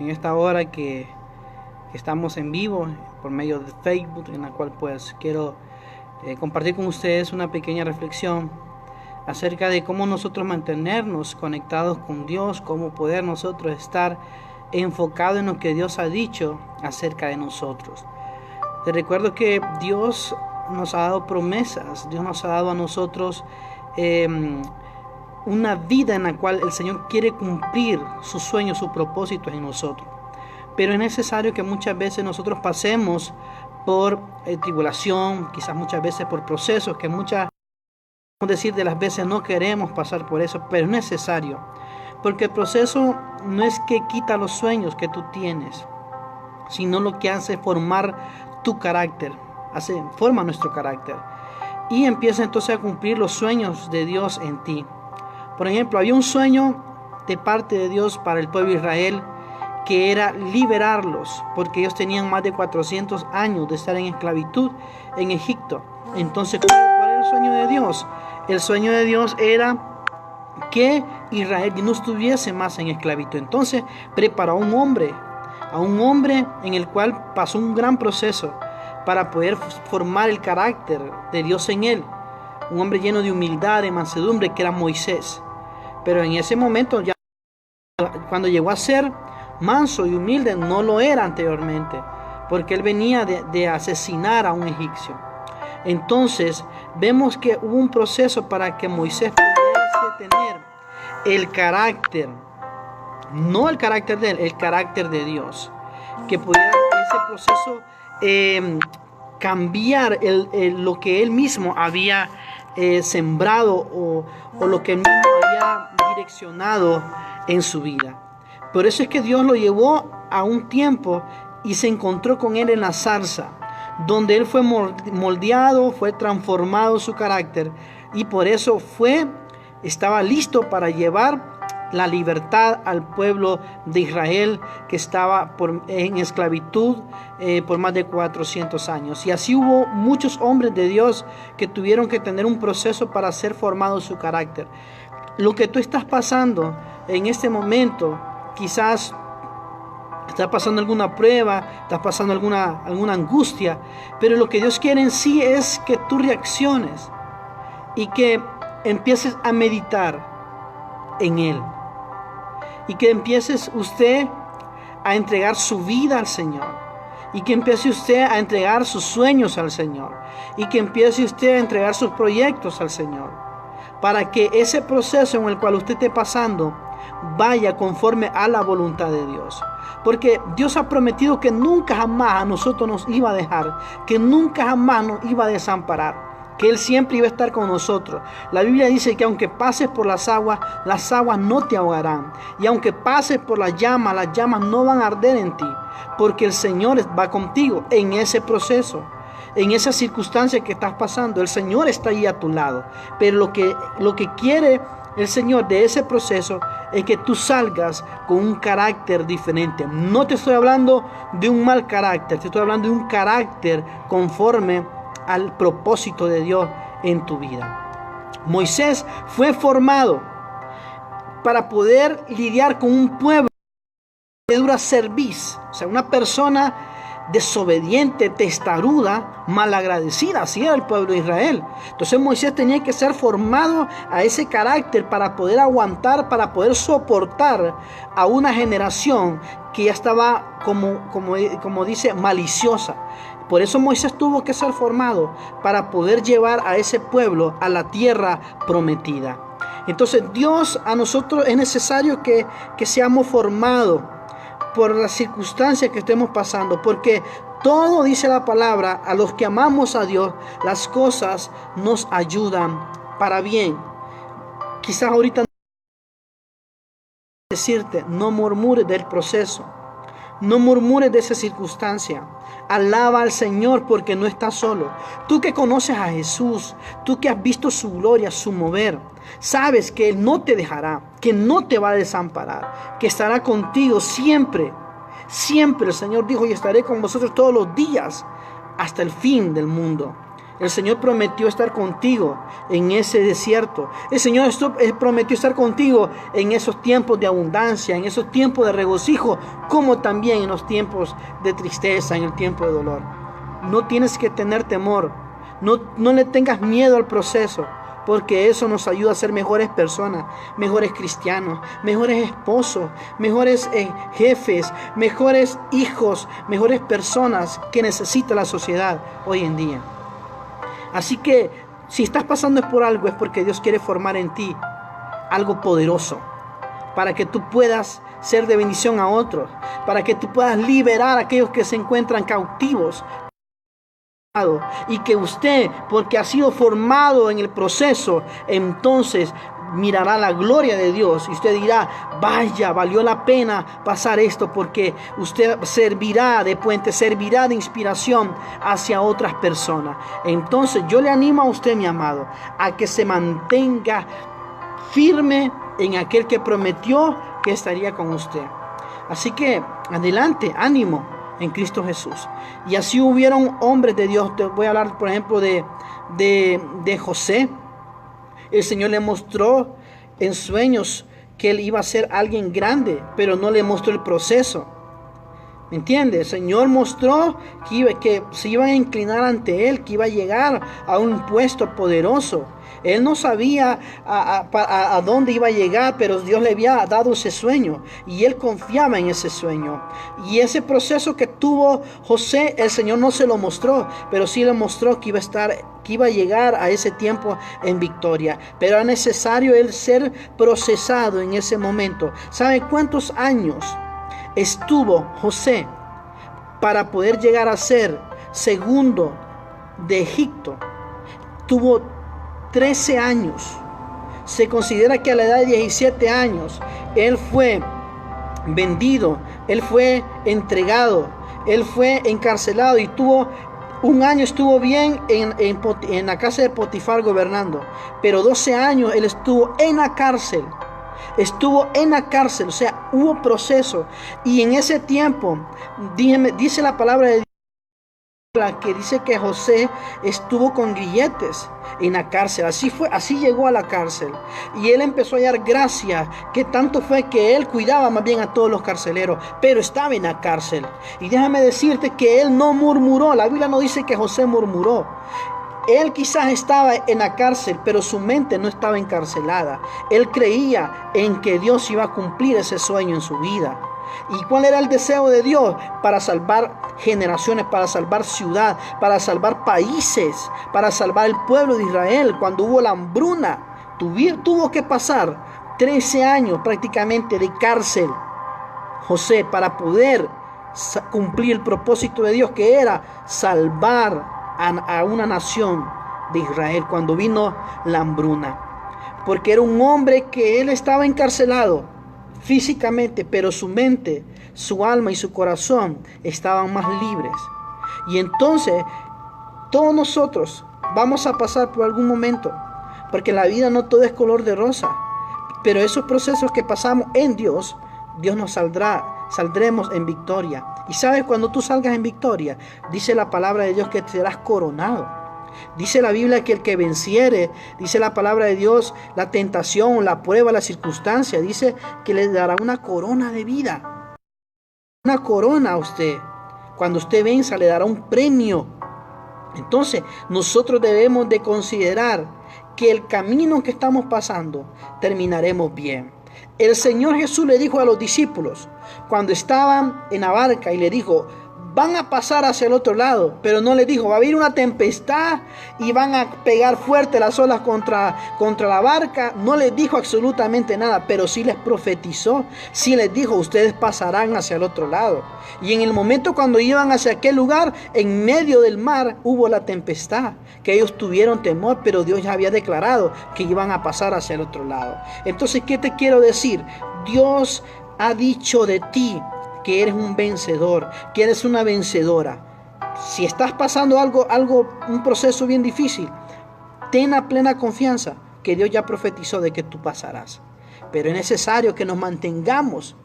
en esta hora que estamos en vivo por medio de Facebook, en la cual pues quiero compartir con ustedes una pequeña reflexión acerca de cómo nosotros mantenernos conectados con Dios, cómo poder nosotros estar enfocados en lo que Dios ha dicho acerca de nosotros. Te recuerdo que Dios nos ha dado promesas, Dios nos ha dado a nosotros una vida en la cual el Señor quiere cumplir sus sueños, sus propósitos en nosotros. Pero es necesario que muchas veces nosotros pasemos por tribulación, quizás muchas veces por procesos que de las veces no queremos pasar por eso, pero es necesario, porque el proceso no es que quita los sueños que tú tienes, sino lo que hace formar tu carácter, forma nuestro carácter y empieza entonces a cumplir los sueños de Dios en ti. Por ejemplo, había un sueño de parte de Dios para el pueblo de Israel, que era liberarlos, porque ellos tenían más de 400 años de estar en esclavitud en Egipto. Entonces, ¿cuál era el sueño de Dios? El sueño de Dios era que Israel no estuviese más en esclavitud. Entonces preparó a un hombre en el cual pasó un gran proceso para poder formar el carácter de Dios en él. Un hombre lleno de humildad, de mansedumbre, que era Moisés. Pero en ese momento, ya cuando llegó a ser manso y humilde, no lo era anteriormente, porque él venía de asesinar a un egipcio. Entonces vemos que hubo un proceso para que Moisés pudiese tener el carácter, no el carácter de él, el carácter de Dios, que pudiera ese proceso cambiar lo que él mismo había sembrado o lo que él mismo había direccionado en su vida. Por eso es que Dios lo llevó a un tiempo y se encontró con él en la zarza, donde él fue moldeado, fue transformado su carácter, y por eso estaba listo para llevar la libertad al pueblo de Israel, que estaba en esclavitud por más de 400 años. Y así hubo muchos hombres de Dios que tuvieron que tener un proceso para ser formado su carácter. Lo que tú estás pasando en este momento, quizás estás pasando alguna prueba, estás pasando alguna angustia, pero lo que Dios quiere en sí es que tú reacciones y que empieces a meditar en Él, y que empieces usted a entregar su vida al Señor, y que empiece usted a entregar sus sueños al Señor, y que empiece usted a entregar sus proyectos al Señor, para que ese proceso en el cual usted esté pasando vaya conforme a la voluntad de Dios. Porque Dios ha prometido que nunca jamás a nosotros nos iba a dejar, que nunca jamás nos iba a desamparar, que Él siempre iba a estar con nosotros. La Biblia dice que aunque pases por las aguas no te ahogarán. Y aunque pases por las llamas no van a arder en ti, porque el Señor va contigo en ese proceso. En esa circunstancia que estás pasando, el Señor está ahí a tu lado. Pero lo que quiere el Señor de ese proceso es que tú salgas con un carácter diferente. No te estoy hablando de un mal carácter, te estoy hablando de un carácter conforme al propósito de Dios en tu vida. Moisés fue formado para poder lidiar con un pueblo de dura cerviz, o sea, una persona desobediente, testaruda, malagradecida. Así era el pueblo de Israel. Entonces Moisés tenía que ser formado a ese carácter para poder aguantar, para poder soportar a una generación que ya estaba, como dice, maliciosa. Por eso Moisés tuvo que ser formado para poder llevar a ese pueblo a la tierra prometida. Entonces Dios, a nosotros es necesario que seamos formados por las circunstancias que estemos pasando, porque todo, dice la palabra, a los que amamos a Dios, las cosas nos ayudan para bien. Quizás ahorita decirte, no murmures del proceso, no murmures de esa circunstancia. Alaba al Señor porque no estás solo. Tú que conoces a Jesús, tú que has visto su gloria, su mover, sabes que Él no te dejará, que no te va a desamparar, que estará contigo siempre. Siempre el Señor dijo: y estaré con vosotros todos los días hasta el fin del mundo. El Señor prometió estar contigo en ese desierto. El Señor prometió estar contigo en esos tiempos de abundancia, en esos tiempos de regocijo, como también en los tiempos de tristeza, en el tiempo de dolor. No tienes que tener temor. No le tengas miedo al proceso, porque eso nos ayuda a ser mejores personas, mejores cristianos, mejores esposos, mejores jefes, mejores hijos, mejores personas que necesita la sociedad hoy en día. Así que si estás pasando por algo, es porque Dios quiere formar en ti algo poderoso, para que tú puedas ser de bendición a otros, para que tú puedas liberar a aquellos que se encuentran cautivos. Y que usted, porque ha sido formado en el proceso, entonces mirará la gloria de Dios y usted dirá: vaya, valió la pena pasar esto, porque usted servirá de puente, servirá de inspiración hacia otras personas. Entonces yo le animo a usted, mi amado, a que se mantenga firme en aquel que prometió que estaría con usted. Así que adelante, ánimo en Cristo Jesús. Y así hubieron hombres de Dios. Te voy a hablar, por ejemplo, de José. El Señor le mostró en sueños que él iba a ser alguien grande, pero no le mostró el proceso. ¿Me entiendes? El Señor mostró que se iban a inclinar ante él, que iba a llegar a un puesto poderoso. Él no sabía a dónde iba a llegar, pero Dios le había dado ese sueño y él confiaba en ese sueño. Y ese proceso que tuvo José, el Señor no se lo mostró, pero sí le mostró que iba a llegar a ese tiempo en victoria. Pero era necesario él ser procesado en ese momento. ¿Sabe cuántos años estuvo José para poder llegar a ser segundo de Egipto? Tuvo 13 años. Se considera que a la edad de 17 años él fue vendido, él fue entregado, él fue encarcelado y un año estuvo bien en la casa de Potifar gobernando, pero 12 años él estuvo en la cárcel. O sea, hubo proceso. Y en ese tiempo, dice la palabra de Dios, que dice que José estuvo con grilletes en la cárcel. Así llegó a la cárcel. Y él empezó a hallar gracia, que tanto fue que él cuidaba más bien a todos los carceleros, pero estaba en la cárcel. Y déjame decirte que él no murmuró. La Biblia no dice que José murmuró. Él quizás estaba en la cárcel, pero su mente no estaba encarcelada. Él creía en que Dios iba a cumplir ese sueño en su vida. ¿Y cuál era el deseo de Dios? Para salvar generaciones, para salvar ciudad, para salvar países, para salvar el pueblo de Israel. Cuando hubo la hambruna, tuvo que pasar 13 años prácticamente de cárcel José para poder cumplir el propósito de Dios, que era salvar a una nación de Israel cuando vino la hambruna. Porque era un hombre que él estaba encarcelado físicamente, pero su mente, su alma y su corazón estaban más libres. Y entonces todos nosotros vamos a pasar por algún momento, porque la vida no todo es color de rosa, pero esos procesos que pasamos en Dios nos saldremos en victoria. Y sabes, cuando tú salgas en victoria, dice la palabra de Dios que serás coronado. Dice la Biblia que el que venciere, dice la palabra de Dios, la tentación, la prueba, la circunstancia, dice que le dará una corona de vida. Una corona a usted. Cuando usted venza, le dará un premio. Entonces, nosotros debemos de considerar que el camino que estamos pasando, terminaremos bien. El Señor Jesús le dijo a los discípulos, cuando estaban en la barca, y le dijo: van a pasar hacia el otro lado, pero no les dijo: va a haber una tempestad y van a pegar fuerte las olas contra la barca. No les dijo absolutamente nada, pero sí les profetizó, sí les dijo: ustedes pasarán hacia el otro lado. Y en el momento cuando iban hacia aquel lugar, en medio del mar hubo la tempestad, que ellos tuvieron temor, pero Dios ya había declarado que iban a pasar hacia el otro lado. Entonces, ¿qué te quiero decir? Dios ha dicho de ti que eres un vencedor, que eres una vencedora. Si estás pasando un proceso bien difícil, ten la plena confianza que Dios ya profetizó de que tú pasarás. Pero es necesario que nos mantengamos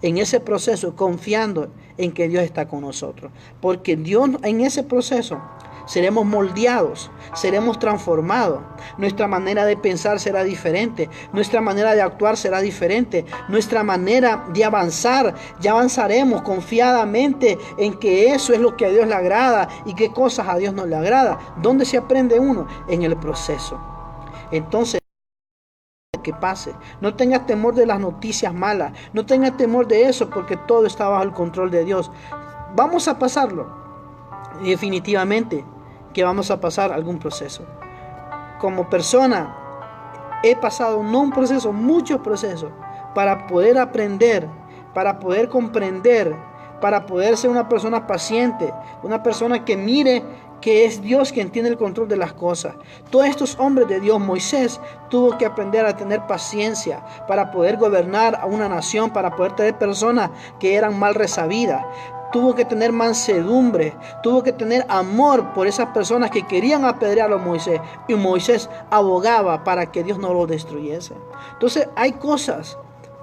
en ese proceso, confiando en que Dios está con nosotros, porque Dios en ese proceso seremos moldeados, seremos transformados. Nuestra manera de pensar será diferente, nuestra manera de actuar será diferente, nuestra manera de avanzar, ya avanzaremos confiadamente en que eso es lo que a Dios le agrada y qué cosas a Dios no le agrada. ¿Dónde se aprende uno? En el proceso. Entonces, que pase, no tengas temor de las noticias malas, no tengas temor de eso, porque todo está bajo el control de Dios. Vamos a pasarlo, definitivamente que vamos a pasar algún proceso. Como persona he pasado no un proceso, muchos procesos, para poder aprender, para poder comprender, para poder ser una persona paciente, una persona que mire que es Dios quien tiene el control de las cosas. Todos estos hombres de Dios, Moisés tuvo que aprender a tener paciencia para poder gobernar a una nación, para poder tener personas que eran mal resabidas. Tuvo que tener mansedumbre, tuvo que tener amor por esas personas que querían apedrear a Moisés, y Moisés abogaba para que Dios no lo destruyese. Entonces hay cosas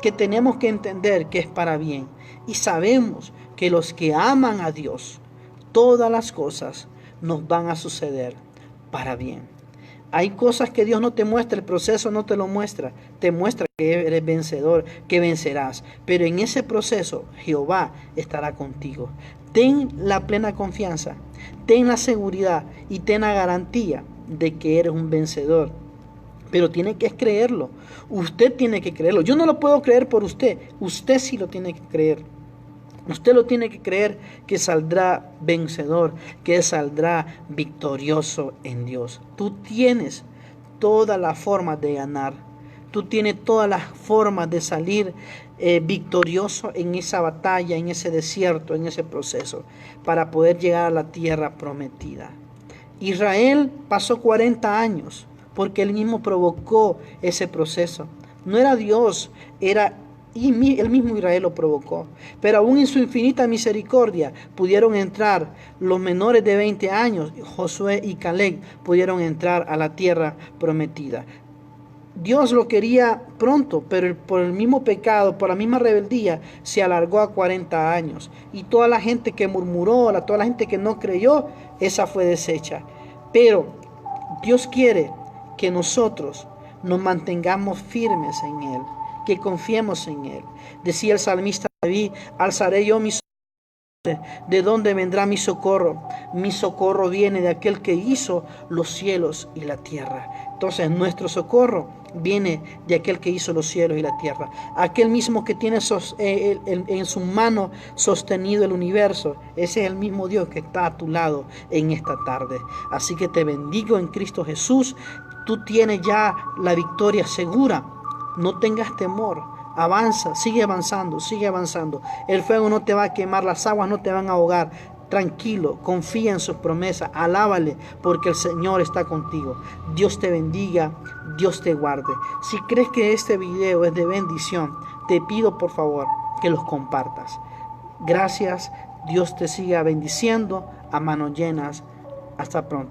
que tenemos que entender que es para bien, y sabemos que los que aman a Dios, todas las cosas nos van a suceder para bien. Hay cosas que Dios no te muestra, el proceso no te lo muestra, te muestra que eres vencedor, que vencerás, pero en ese proceso Jehová estará contigo. Ten la plena confianza, ten la seguridad y ten la garantía de que eres un vencedor. Pero tiene que creerlo, usted tiene que creerlo. Yo no lo puedo creer por usted, usted sí lo tiene que creer. Usted lo tiene que creer, que saldrá vencedor, que saldrá victorioso en Dios. Tú tienes todas las formas de ganar. Tú tienes todas las formas de salir victorioso en esa batalla, en ese desierto, en ese proceso, para poder llegar a la tierra prometida. Israel pasó 40 años porque él mismo provocó ese proceso. No era Dios, era y el mismo Israel lo provocó. Pero aún en su infinita misericordia pudieron entrar los menores de 20 años, Josué y Caleb, pudieron entrar a la tierra prometida. Dios lo quería pronto, pero por el mismo pecado, por la misma rebeldía, se alargó a 40 años. Y toda la gente que murmuró, toda la gente que no creyó, esa fue deshecha. Pero Dios quiere que nosotros nos mantengamos firmes en Él, que confiemos en Él. Decía el salmista David: alzaré yo mis ojos, ¿de dónde vendrá mi socorro? Mi socorro viene de aquel que hizo los cielos y la tierra. Entonces nuestro socorro viene de aquel que hizo los cielos y la tierra, aquel mismo que tiene en su mano sostenido el universo. Ese es el mismo Dios que está a tu lado en esta tarde. Así que te bendigo en Cristo Jesús. Tú tienes ya la victoria segura. No tengas temor, avanza, sigue avanzando, sigue avanzando. El fuego no te va a quemar, las aguas no te van a ahogar. Tranquilo, confía en sus promesas, alábale, porque el Señor está contigo. Dios te bendiga, Dios te guarde. Si crees que este video es de bendición, te pido por favor que los compartas. Gracias, Dios te siga bendiciendo a manos llenas. Hasta pronto.